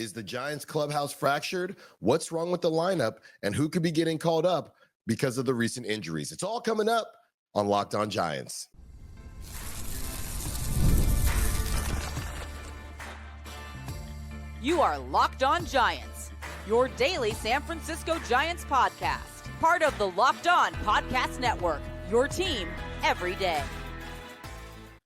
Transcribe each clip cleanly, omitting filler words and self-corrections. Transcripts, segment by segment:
Is the Giants clubhouse fractured? What's wrong with the lineup? And who could be getting called up because of the recent injuries? It's all coming up on Locked On Giants. You are Locked On Giants, your daily San Francisco Giants podcast. Part of the Locked On Podcast Network, your team every day.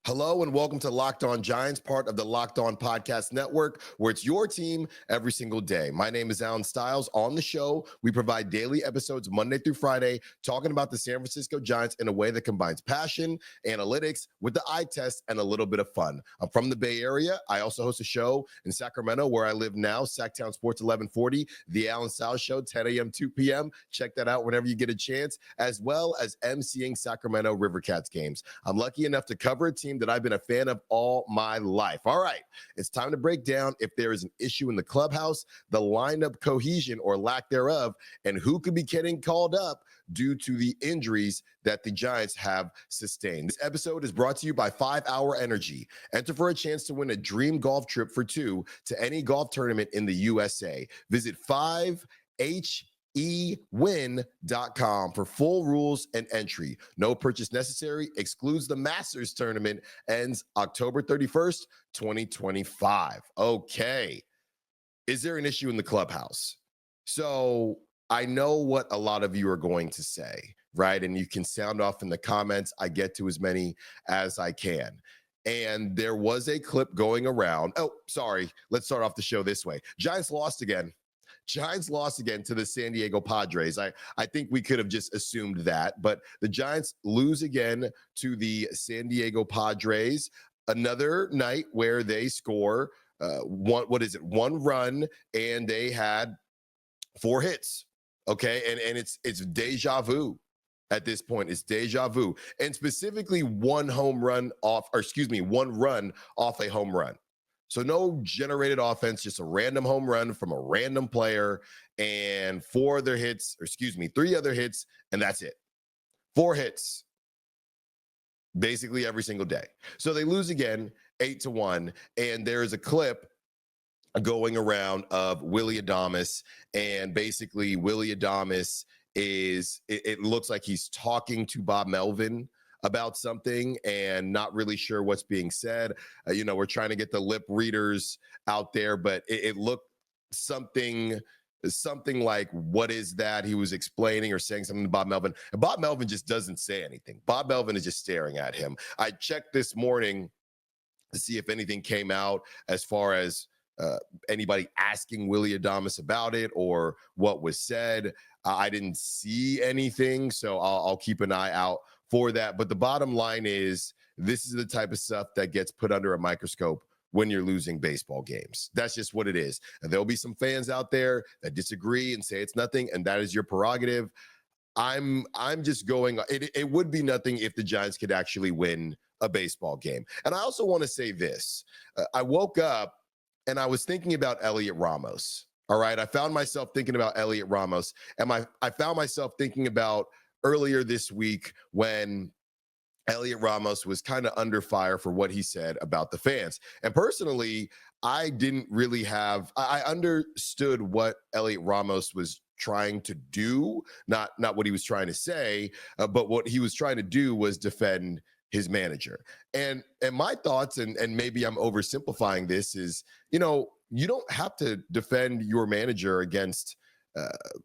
Hello and welcome to Locked On Giants, part of the Locked On Podcast Network, where it's your team every single day. My name is Alan Stiles. On the show, we provide daily episodes Monday through Friday, talking about the San Francisco Giants in a way that combines passion, analytics, with the eye test, and a little bit of fun. I'm from the Bay Area. I also host a show in Sacramento, where I live now, Sacktown Sports 1140, The Alan Stiles Show, 10 a.m., 2 p.m. Check that out whenever you get a chance, as well as emceeing Sacramento Rivercats games. I'm lucky enough to cover a team that I've been a fan of all my life. All right, it's time to break down if there is an issue in the clubhouse, the lineup cohesion or lack thereof, and who could be getting called up due to the injuries that the Giants have sustained. This episode is brought to you by 5 Hour Energy. Enter for a chance to win a dream golf trip for two to any golf tournament in the USA. Visit 5HEWin.com for full rules and entry. No purchase necessary. Excludes the Masters tournament. Ends October 31st, 2025. Okay. Is there an issue in the clubhouse? So I know what a lot of you are going to say, right? And you can sound off in the comments. I get to as many as I can. And there was a clip going around. Oh, sorry. Let's start off the show this way. Giants lost again. Giants lost again to the San Diego Padres. I think we could have just assumed that, but the Giants lose again to the San Diego Padres. Another night where they score one run, and they had 4 hits. Okay, and it's deja vu. At this point, it's deja vu, and specifically one run off a home run. So no generated offense, just a random home run from a random player, and 3 other hits, and that's it. 4 hits, basically every single day. So they lose again, 8-1, and there is a clip going around of Willy Adames, and basically Willy Adames it looks like he's talking to Bob Melvin about something and not really sure what's being said. We're trying to get the lip readers out there, but it looked something like, what is that? He was explaining or saying something to Bob Melvin, and Bob Melvin just doesn't say anything. Bob Melvin is just staring at him. I checked this morning to see if anything came out as far as anybody asking Willy Adames about it or what was said. I didn't see anything, so I'll keep an eye out for that. But the bottom line is, this is the type of stuff that gets put under a microscope when you're losing baseball games. That's just what it is. And there'll be some fans out there that disagree and say it's nothing, and that is your prerogative. I'm just going, it would be nothing if the Giants could actually win a baseball game. And I also want to say this. I woke up and I was thinking about Elliot Ramos. All right. I found myself thinking about Elliot Ramos, and I found myself thinking about earlier this week when Elliot Ramos was kind of under fire for what he said about the fans. And personally, I didn't really I understood what Elliot Ramos was trying to do, not what he was trying to say, but what he was trying to do was defend his manager. And my thoughts, and maybe I'm oversimplifying this, is, you don't have to defend your manager against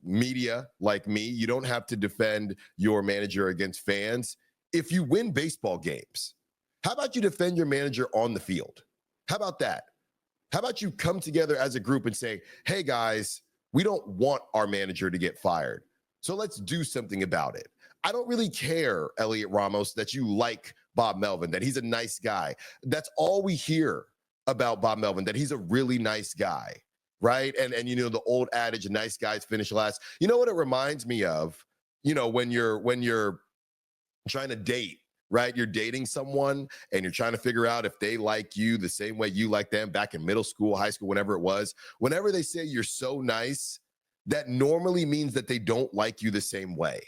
media like me. You don't have to defend your manager against fans. If you win baseball games, how about you defend your manager on the field? How about that? How about you come together as a group and say, hey guys, we don't want our manager to get fired, so let's do something about it. I don't really care, Elliot Ramos, that you like Bob Melvin, that he's a nice guy. That's all we hear about Bob Melvin, that he's a really nice guy, right? And the old adage, nice guys finish last. You know what it reminds me of? When you're trying to date, right? You're dating someone and you're trying to figure out if they like you the same way you like them back in middle school, high school, whenever it was. Whenever they say you're so nice, that normally means that they don't like you the same way.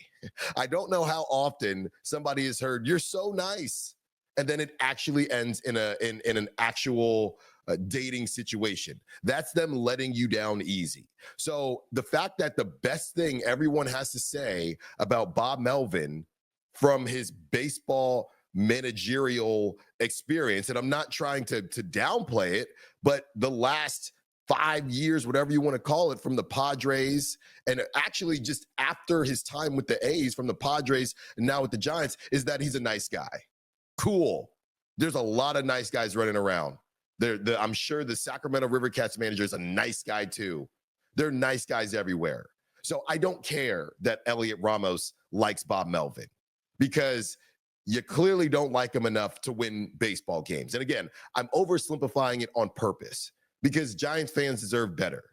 I don't know how often somebody has heard, you're so nice, and then it actually ends in an actual dating situation. That's them letting you down easy. So the fact that the best thing everyone has to say about Bob Melvin from his baseball managerial experience, and I'm not trying to downplay it, but the last 5 years, whatever you want to call it, from the Padres, and actually just after his time with the A's from the Padres and now with the Giants, is that he's a nice guy. Cool. There's a lot of nice guys running around. I'm sure the Sacramento River Cats manager is a nice guy too. They're nice guys everywhere. So I don't care that Elliot Ramos likes Bob Melvin, because you clearly don't like him enough to win baseball games. And again, I'm oversimplifying it on purpose, because Giants fans deserve better.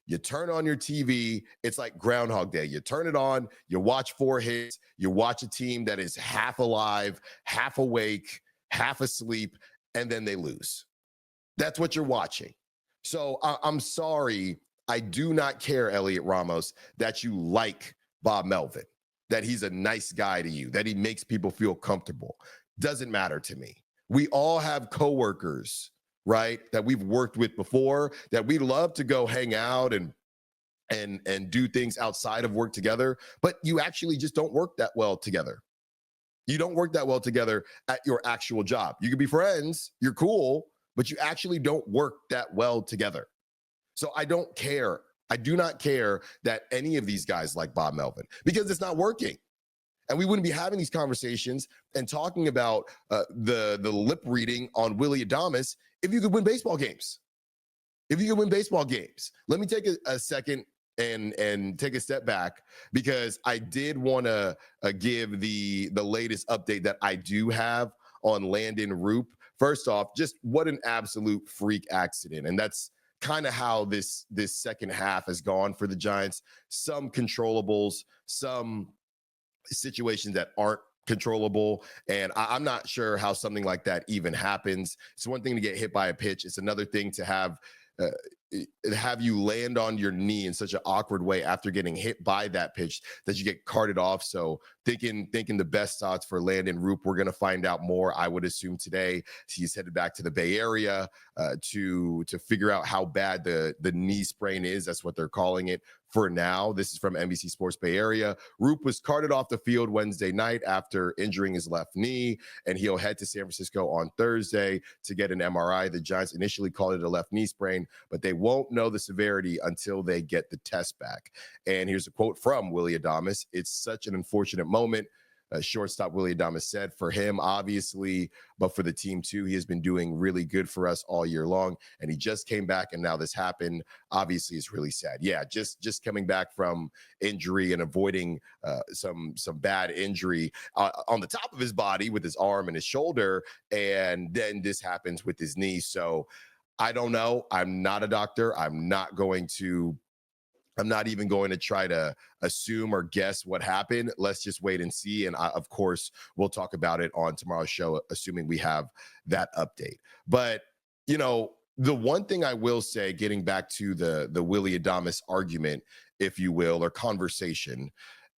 You turn on your TV, it's like Groundhog Day. You turn it on, you watch 4 hits, you watch a team that is half alive, half awake, half asleep, and then they lose. That's what you're watching. So I'm sorry. I do not care, Elliot Ramos, that you like Bob Melvin, that he's a nice guy to you, that he makes people feel comfortable. Doesn't matter to me. We all have coworkers, right, that we've worked with before, that we love to go hang out and do things outside of work together, but you actually just don't work that well together. You don't work that well together at your actual job. You can be friends, you're cool, but you actually don't work that well together. So I don't care. I do not care that any of these guys like Bob Melvin, because it's not working. And we wouldn't be having these conversations and talking about the lip reading on Willy Adames if you could win baseball games. If you could win baseball games. Let me take a second and take a step back, because I did want to give the latest update that I do have on Landen Roupp. First off, just what an absolute freak accident. And that's kind of how this second half has gone for the Giants. Some controllables, some situations that aren't controllable. And I'm not sure how something like that even happens. It's one thing to get hit by a pitch. It's another thing to have you land on your knee in such an awkward way after getting hit by that pitch that you get carted off. So thinking the best odds for Landen Roupp. We're going to find out more, I would assume, today. He's headed back to the Bay Area to figure out how bad the knee sprain is. That's what they're calling it for now. This is from NBC Sports Bay Area. Roupp was carted off the field Wednesday night after injuring his left knee, and he'll head to San Francisco on Thursday to get an MRI. The Giants initially called it a left knee sprain, but they won't know the severity until they get the test back. And here's a quote from Willy Adames. "It's such an unfortunate moment." Shortstop Willy Adames said, for him, obviously, but for the team too. He has been doing really good for us all year long, and he just came back, and now this happened. Obviously, it's really sad. Yeah, just coming back from injury and avoiding some bad injury on the top of his body with his arm and his shoulder, and then this happens with his knee. So I don't know. I'm not a doctor. I'm not even going to try to assume or guess what happened. Let's just wait and see. And of course, we'll talk about it on tomorrow's show, assuming we have that update. But, the one thing I will say, getting back to the Willy Adames argument, if you will, or conversation,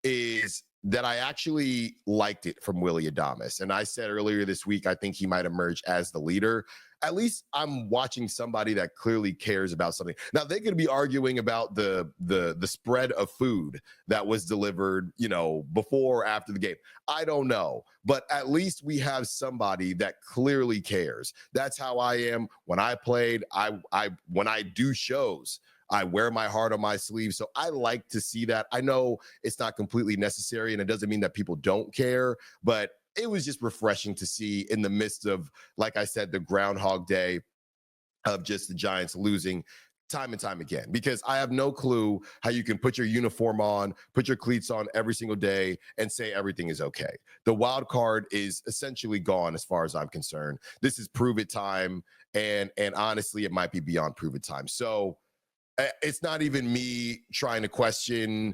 is that I actually liked it from Willy Adames. And I said earlier this week, I think he might emerge as the leader. At least I'm watching somebody that clearly cares about something. Now, they could be arguing about the spread of food that was delivered, before or after the game. I don't know. But at least we have somebody that clearly cares. That's how I am when I played. When I do shows, I wear my heart on my sleeve. So I like to see that. I know it's not completely necessary, and it doesn't mean that people don't care, but it was just refreshing to see in the midst of, like I said, the Groundhog Day of just the Giants losing time and time again, because I have no clue how you can put your uniform on, put your cleats on every single day and say everything is okay. The wild card is essentially gone as far as I'm concerned. This is prove it time. And honestly, it might be beyond prove it time. So it's not even me trying to question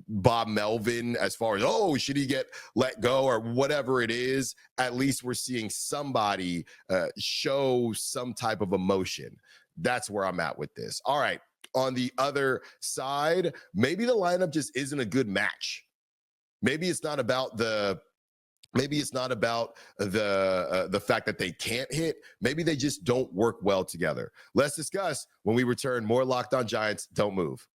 Bob Melvin as far as, should he get let go or whatever it is. At least we're seeing somebody show some type of emotion. That's where I'm at with this. All right. On the other side, maybe the lineup just isn't a good match. Maybe it's not about the Maybe it's not about the fact that they can't hit. Maybe they just don't work well together. Let's discuss when we return. More Locked On Giants. Don't move.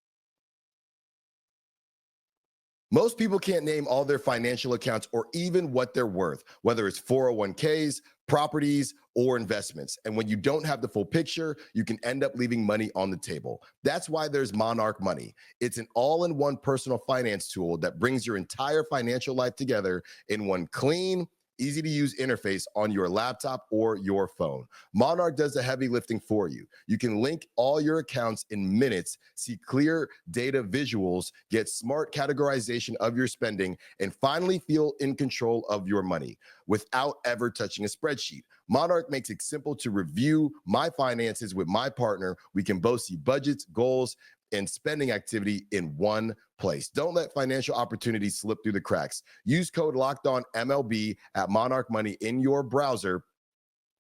Most people can't name all their financial accounts or even what they're worth, whether it's 401ks, properties, or investments. And when you don't have the full picture, you can end up leaving money on the table. That's why there's Monarch Money. It's an all-in-one personal finance tool that brings your entire financial life together in one clean, easy to use interface on your laptop or your phone. Monarch does the heavy lifting for you. You can link all your accounts in minutes, see clear data visuals, get smart categorization of your spending, and finally feel in control of your money without ever touching a spreadsheet. Monarch makes it simple to review my finances with my partner. We can both see budgets, goals, and spending activity in one place. Don't let financial opportunities slip through the cracks. Use code LOCKEDONMLB at Monarch Money in your browser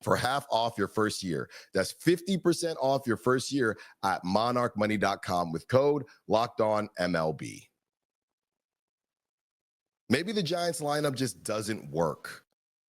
for half off your first year. That's 50% off your first year at monarchmoney.com with code LOCKEDONMLB. Maybe the Giants lineup just doesn't work,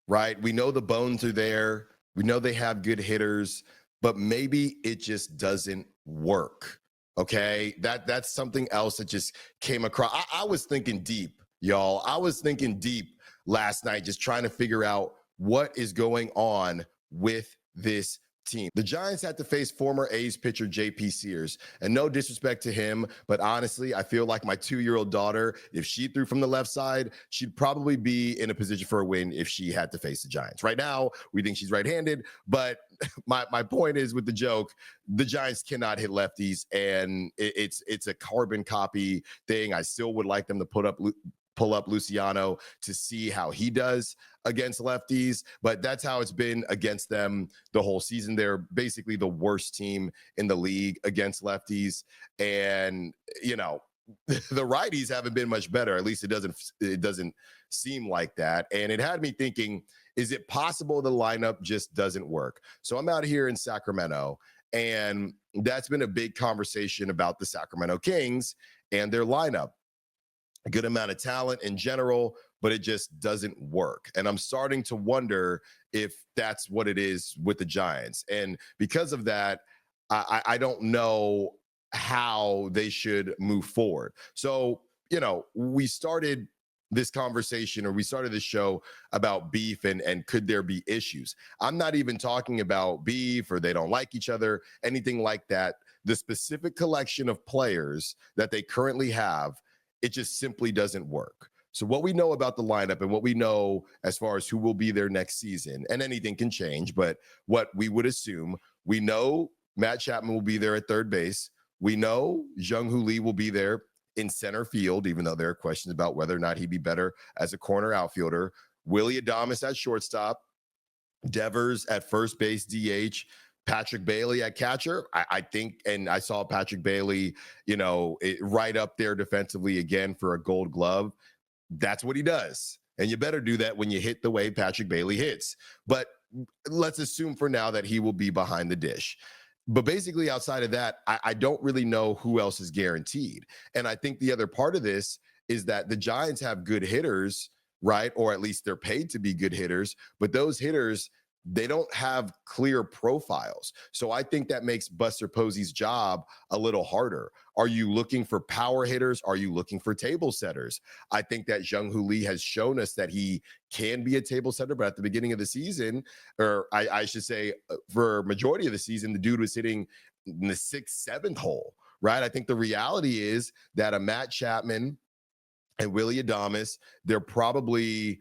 right? We know the bones are there. We know they have good hitters, but maybe it just doesn't work. Okay, that's something else that just came across. I was thinking deep, y'all. I was thinking deep last night, just trying to figure out what is going on with this team. The Giants had to face former A's pitcher JP Sears, and no disrespect to him, but honestly, I feel like my 2-year-old daughter, if she threw from the left side, she'd probably be in a position for a win if she had to face the Giants. Right now, we think she's right-handed, but my point is with the joke, the Giants cannot hit lefties, and it's a carbon copy thing. I still would like them to pull up Luciano to see how he does against lefties, but that's how it's been against them the whole season. They're basically the worst team in the league against lefties. And, you know, the righties haven't been much better. At least it doesn't seem like that. And it had me thinking, is it possible the lineup just doesn't work? So I'm out here in Sacramento, and that's been a big conversation about the Sacramento Kings and their lineup. A good amount of talent in general, but it just doesn't work. And I'm starting to wonder if that's what it is with the Giants. And because of that, I don't know how they should move forward. So, you know, we started this conversation, or we started this show about beef and could there be issues? I'm not even talking about beef or they don't like each other, anything like that. The specific collection of players that they currently have, it just simply doesn't work. So what we know about the lineup and what we know as far as who will be there next season, and anything can change, but what we would assume, we know Matt Chapman will be there at third base. We know Jung-Hoo Lee will be there in center field, even though there are questions about whether or not he'd be better as a corner outfielder. Willy Adames at shortstop, Devers at first base DH, Patrick Bailey at catcher. I think, and I saw Patrick Bailey, right up there defensively again for a Gold Glove. That's what he does. And you better do that when you hit the way Patrick Bailey hits. But let's assume for now that he will be behind the dish. But basically outside of that, I don't really know who else is guaranteed. And I think the other part of this is that the Giants have good hitters, right? Or at least they're paid to be good hitters. But those hitters, they don't have clear profiles. So I think that makes Buster Posey's job a little harder. Are you looking for power hitters? Are you looking for table setters? I think that Jung-Hoo Lee has shown us that he can be a table setter, but at the beginning of the season, or I should say for majority of the season, the dude was hitting in the 6th, 7th hole, right? I think the reality is that a Matt Chapman and Willy Adames, they're probably,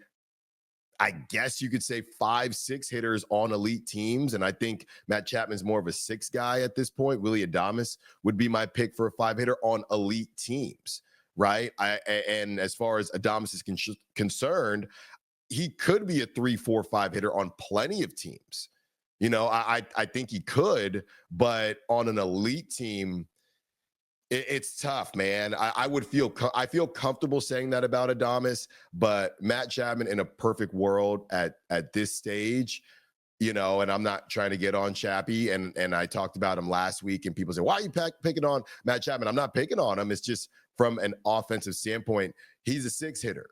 I guess you could say 5, 6 hitters on elite teams. And I think Matt Chapman's more of a 6 guy at this point. Willy Adames would be my pick for a 5 hitter on elite teams, right? And as far as Adames is concerned, he could be a 3, 4, 5 hitter on plenty of teams. I think he could, but on an elite team, it's tough, man. I feel comfortable saying that about Adames, but Matt Chapman in a perfect world at this stage, and I'm not trying to get on Chappie, and I talked about him last week, and people say, why are you picking on Matt Chapman? I'm not picking on him. It's just from an offensive standpoint, he's a 6 hitter.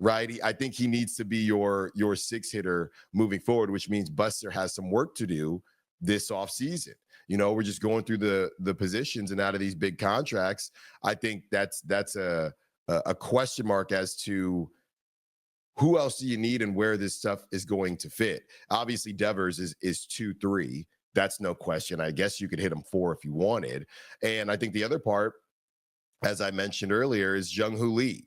right? I think he needs to be your six hitter moving forward, which means Buster has some work to do this offseason. We're just going through the positions, and out of these big contracts, I think that's a question mark as to who else do you need and where this stuff is going to fit. Obviously, Devers is 2-3. That's no question. I guess you could hit him 4 if you wanted. And I think the other part, as I mentioned earlier, is Jung-Hoo Lee,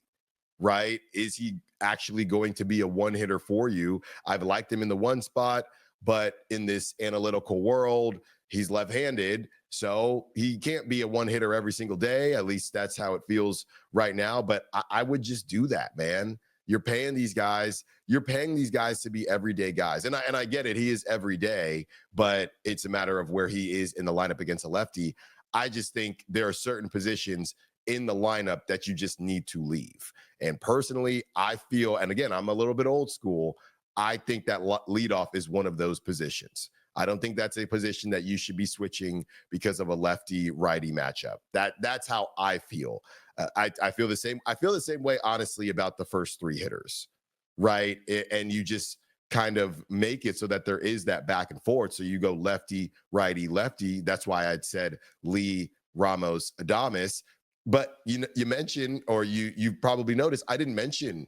right? Is he actually going to be a one hitter for you? I've liked him in the one spot, but in this analytical world, he's left-handed, so he can't be a one hitter every single day. At least that's how it feels right now. But I would just do that, man. You're paying these guys. You're paying these guys to be everyday guys, and I get it. He is every day, but it's a matter of where he is in the lineup against a lefty. I just think there are certain positions in the lineup that you just need to leave. And personally, I feel, and again, I'm a little bit old school, I think that leadoff is one of those positions. I don't think that's a position that you should be switching because of a lefty-righty matchup. That's how I feel. I feel the same. I feel the same way, honestly, about the first 3 hitters, right? And you just kind of make it so that there is that back and forth. So you go lefty, righty, lefty. That's why I'd said Lee, Ramos, Adames. But you mentioned, or you probably noticed, I didn't mention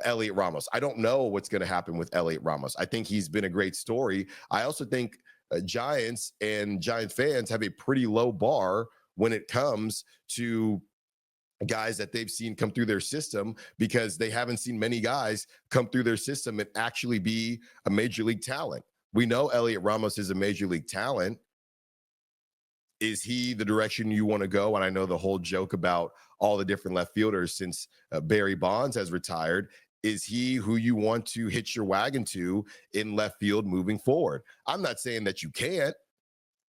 Elliot Ramos. I don't know what's going to happen with Elliot Ramos. I think he's been a great story. I also think Giants and Giants fans have a pretty low bar when it comes to guys that they've seen come through their system, because they haven't seen many guys come through their system and actually be a major league talent. We know Elliot Ramos is a major league talent. Is he the direction you want to go? And I know the whole joke about all the different left fielders since Barry Bonds has retired. Is he who you want to hitch your wagon to in left field moving forward? I'm not saying that you can't,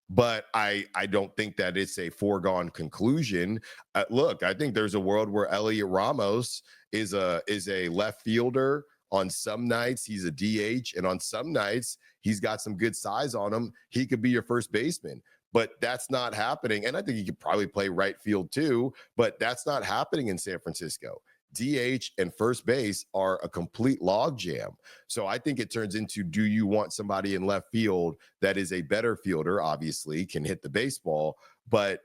but I don't think that it's a foregone conclusion. Look, I think there's a world where Elliot Ramos is a left fielder. On some nights, he's a DH, and on some nights, he's got some good size on him. He could be your first baseman. But that's not happening. And I think he could probably play right field too, but that's not happening in San Francisco. DH and first base are a complete logjam. So I think it turns into, do you want somebody in left field that is a better fielder, obviously, can hit the baseball, but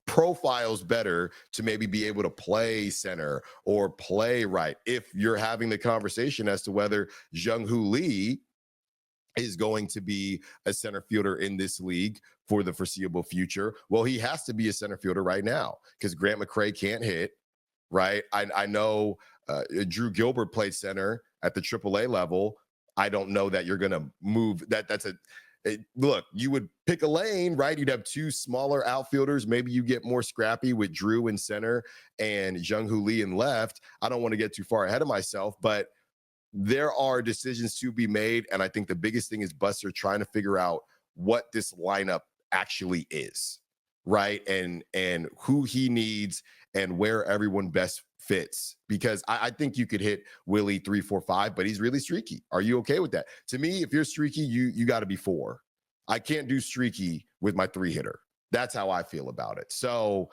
profiles better to maybe be able to play center or play right? If you're having the conversation as to whether Jung-Hoo Lee is going to be a center fielder in this league for the foreseeable future, well, he has to be a center fielder right now because Grant McCray can't hit, right? I know Drew Gilbert played center at the AAA level. I don't know that you're going to move that. Look, you would pick a lane, right? You'd have 2 smaller outfielders. Maybe you get more scrappy with Drew in center and Jung-Hoo Lee in left. I don't want to get too far ahead of myself, but there are decisions to be made. And I think the biggest thing is Buster trying to figure out what this lineup actually is, right? And who he needs and where everyone best fits. Because I think you could hit Willie 3, 4, 5, but he's really streaky. Are you okay with that? To me, if you're streaky, you got to be 4. I can't do streaky with my 3 hitter. That's how I feel about it. So,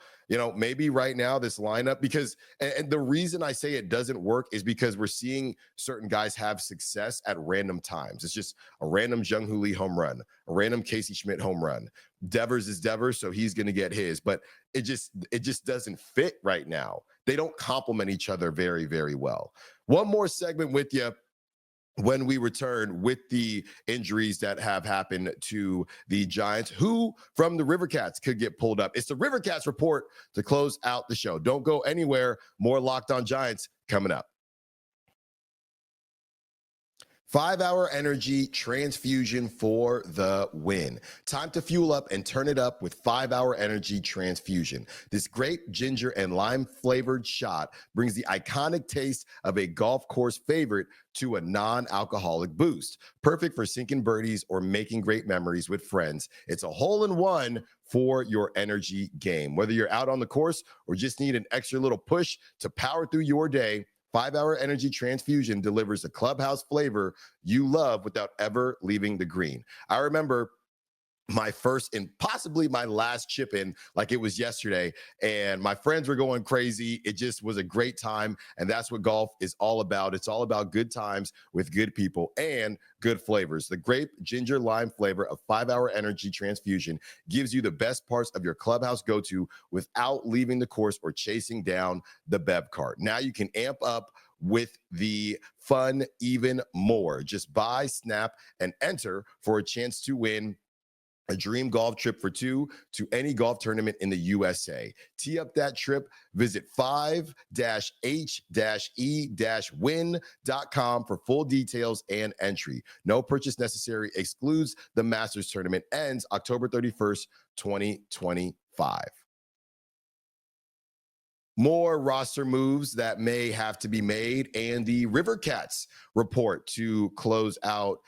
maybe right now this lineup, because, and the reason I say it doesn't work is because we're seeing certain guys have success at random times. It's just a random Jung-Hoo Lee home run, a random Casey Schmidt home run. Devers is Devers, so he's going to get his, but it just doesn't fit right now. They don't complement each other very, very well. One more segment with you when we return with the injuries that have happened to the Giants, who from the River Cats could get pulled up. It's the River Cats report to close out the show. Don't go anywhere. More Locked On Giants coming up. 5-hour energy transfusion for the win. Time to fuel up and turn it up with 5-hour energy transfusion. This grape, ginger, and lime flavored shot brings the iconic taste of a golf course favorite to a non-alcoholic boost. Perfect for sinking birdies or making great memories with friends. It's a hole-in-one for your energy game. Whether you're out on the course or just need an extra little push to power through your day, 5-hour energy transfusion delivers a clubhouse flavor you love without ever leaving the green. I remember my first and possibly my last chip in like it was yesterday, and my friends were going crazy. It just was a great time, and that's what golf is all about. It's all about good times with good people and good flavors. The grape ginger lime flavor of 5-Hour Energy Transfusion gives you the best parts of your Clubhouse go-to without leaving the course or chasing down the bev cart. Now you can amp up with the fun even more. Just buy, snap, and enter for a chance to win a dream golf trip for two to any golf tournament in the USA. Tee up that trip. Visit 5-e-win.com for full details and entry. No purchase necessary. Excludes the Masters tournament. Ends October 31st, 2025. More roster moves that may have to be made, and the River Cats report to close out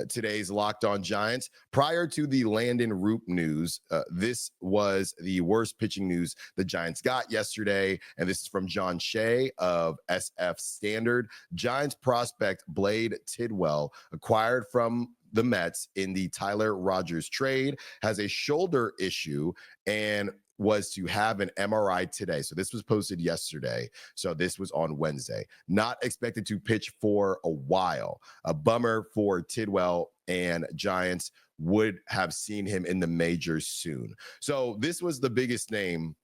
today's Locked On Giants. Prior to the Landen Roupp news, this was the worst pitching news the Giants got yesterday, and this is from John Shea of SF Standard. Giants prospect Blade Tidwell, acquired from the Mets in the Tyler Rogers trade, has a shoulder issue and was to have an MRI today. So this was posted yesterday. So this was on Wednesday. Not expected to pitch for a while. A bummer for Tidwell, and Giants would have seen him in the majors soon. So this was the biggest name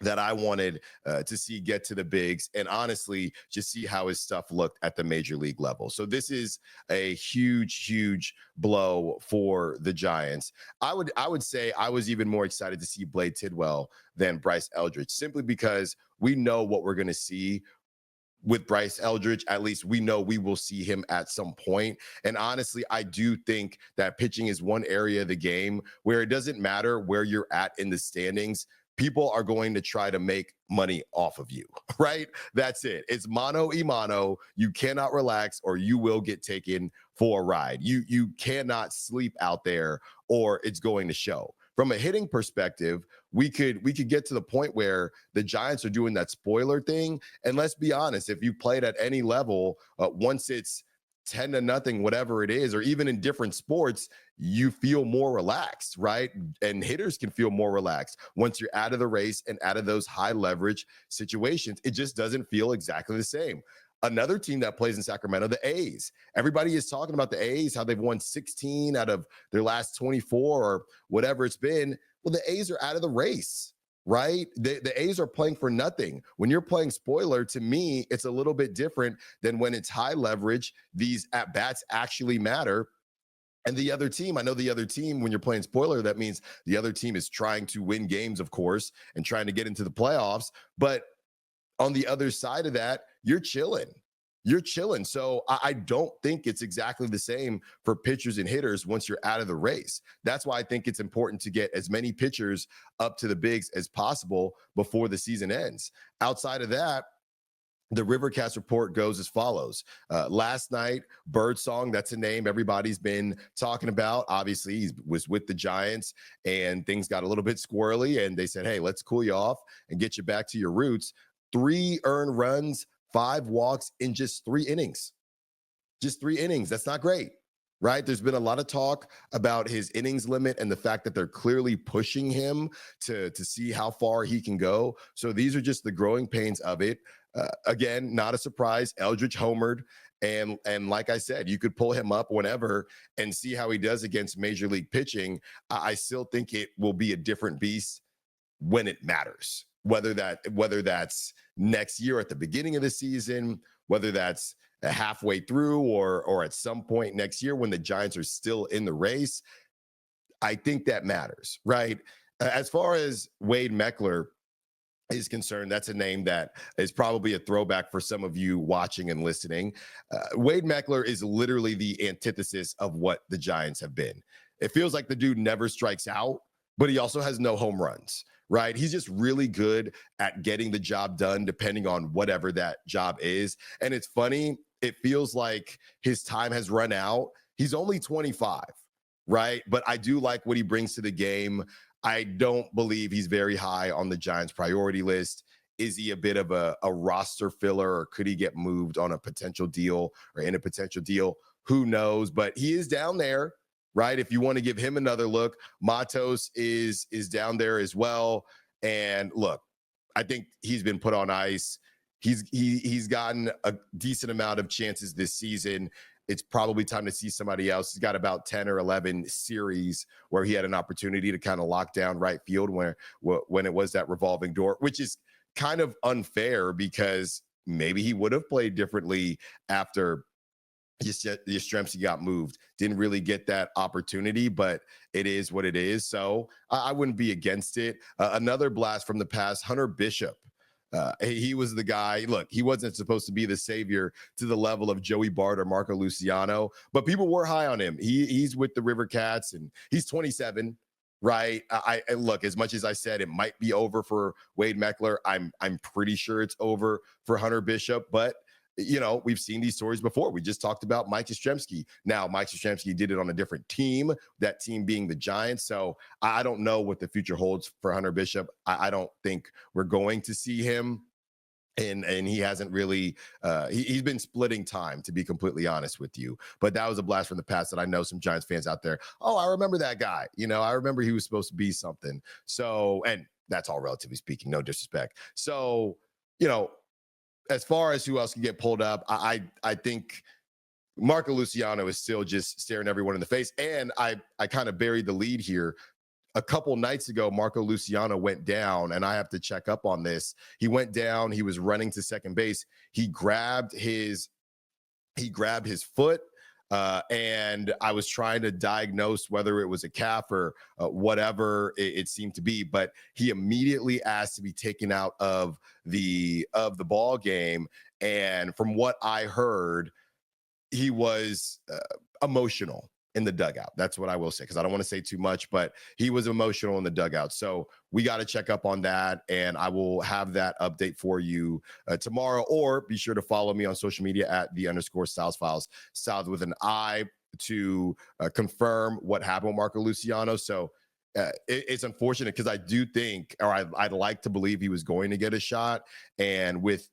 that I wanted to see get to the bigs, and honestly, just see how his stuff looked at the major league level. So this is a huge blow for the Giants. I would say I was even more excited to see Blade Tidwell than Bryce Eldridge, simply because we know what we're going to see with Bryce Eldridge. At least we know we will see him at some point. And honestly, I do think that pitching is one area of the game where it doesn't matter where you're at in the standings. People are going to try to make money off of you, right? That's it. It's mano a mano. You cannot relax, or you will get taken for a ride. You cannot sleep out there, or it's going to show. From a hitting perspective, we could get to the point where the Giants are doing that spoiler thing. And let's be honest, if you played at any level, once it's 10-0, whatever it is, or even in different sports, you feel more relaxed, right? And hitters can feel more relaxed once you're out of the race and out of those high leverage situations. It just doesn't feel exactly the same. Another team that plays in Sacramento, the A's. Everybody is talking about the A's, how they've won 16 out of their last 24 or whatever it's been. Well, the A's are out of the race, right? The A's are playing for nothing. When you're playing spoiler, to me, it's a little bit different than when it's high leverage. These at-bats actually matter. And the other team, I know the other team, when you're playing spoiler, that means the other team is trying to win games, of course, and trying to get into the playoffs. But on the other side of that, you're chilling. You're chilling. So I don't think it's exactly the same for pitchers and hitters once you're out of the race. That's why I think it's important to get as many pitchers up to the bigs as possible before the season ends. Outside of that, the Rivercast report goes as follows. Last night, Birdsong, that's a name everybody's been talking about. Obviously, he was with the Giants, and things got a little bit squirrely, and they said, hey, let's cool you off and get you back to your roots. 3 earned runs, 5 walks in just 3 innings. Just 3 innings. That's not great, right? There's been a lot of talk about his innings limit and the fact that they're clearly pushing him to see how far he can go. So these are just the growing pains of it. Again, not a surprise. Eldridge homered. And like I said, you could pull him up whenever and see how he does against major league pitching. I still think it will be a different beast when it matters. Whether that's next year at the beginning of the season, whether that's halfway through or at some point next year when the Giants are still in the race, I think that matters, right? As far as Wade Meckler is concerned, that's a name that is probably a throwback for some of you watching and listening. Wade Meckler is literally the antithesis of what the Giants have been. It feels like the dude never strikes out, but he also has no home runs, right? He's just really good at getting the job done depending on whatever that job is. And it's funny, it feels like his time has run out. He's only 25, right? But I do like what he brings to the game. I don't believe he's very high on the Giants' priority list. Is he a bit of a roster filler, or could he get moved on a potential deal or in a potential deal? Who knows? But he is down there, right? If you want to give him another look, Matos is down there as well. And look, I think he's been put on ice. He's gotten a decent amount of chances this season. It's probably time to see somebody else. He's got about 10 or 11 series where he had an opportunity to kind of lock down right field when it was that revolving door, which is kind of unfair because maybe he would have played differently after Yastrzemski got moved. Didn't really get that opportunity, but it is what it is. So I wouldn't be against it. Another blast from the past, Hunter Bishop. He was the guy. Look, he wasn't supposed to be the savior to the level of Joey Bart or Marco Luciano, but people were high on him. He's with the River Cats, and he's 27. Right. I look, as much as I said it might be over for Wade Meckler, I'm pretty sure it's over for Hunter Bishop. But we've seen these stories before. We just talked about Mike Yastrzemski. Now, Mike Yastrzemski did it on a different team, that team being the Giants. So I don't know what the future holds for Hunter Bishop. I don't think we're going to see him. And he hasn't really, he's been splitting time, to be completely honest with you. But that was a blast from the past that I know some Giants fans out there. Oh, I remember that guy. I remember he was supposed to be something. So, and that's all relatively speaking, no disrespect. So, as far as who else can get pulled up, I think Marco Luciano is still just staring everyone in the face. And I kind of buried the lead here. A couple nights ago, Marco Luciano went down, and I have to check up on this. He went down. He was running to second base. He grabbed his foot, and I was trying to diagnose whether it was a calf or whatever it seemed to be. But he immediately asked to be taken out of the ball game. And from what I heard, he was emotional in the dugout. That's what I will say, because I don't want to say too much, but he was emotional in the dugout. So we got to check up on that, and I will have that update for you tomorrow. Or be sure to follow me on social media at _Styles Files, Styles with an I, to confirm what happened with Marco Luciano. So it's unfortunate because I do think, or I'd like to believe he was going to get a shot, and with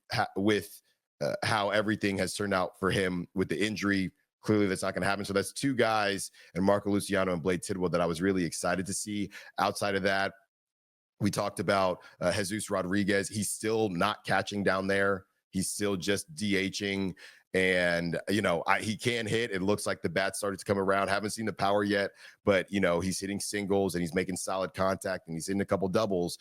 how everything has turned out for him with the injury, clearly that's not going to happen. So that's two guys, and Marco Luciano and Blade Tidwell, that I was really excited to see. Outside of that, we talked about Jesus Rodriguez. He's still not catching down there. He's still just DHing. And, he can hit. It looks like the bat started to come around. Haven't seen the power yet, but, he's hitting singles and he's making solid contact and he's hitting a couple doubles.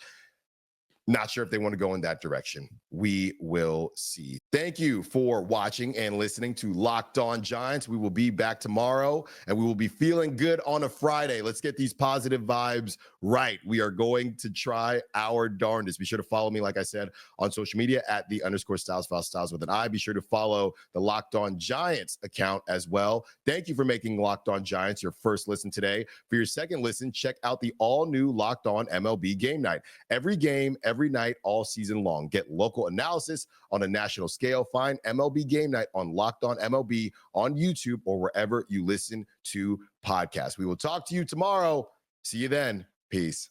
Not sure if they want to go in that direction. We will see. Thank you for watching and listening to Locked On Giants. We will be back tomorrow, and we will be feeling good on a Friday. Let's get these positive vibes right. We are going to try our darndest. Be sure to follow me, like I said, on social media at the _Styles Files, Styles with an I. Be sure to follow the Locked On Giants account as well. Thank you for making Locked On Giants your first listen today. For your second listen, check out the all-new Locked On MLB Game Night. Every game, every night, all season long. Get local analysis on a national scale. Find MLB Game Night on Locked On MLB on YouTube or wherever you listen to podcasts. We will talk to you tomorrow. See you then. Peace.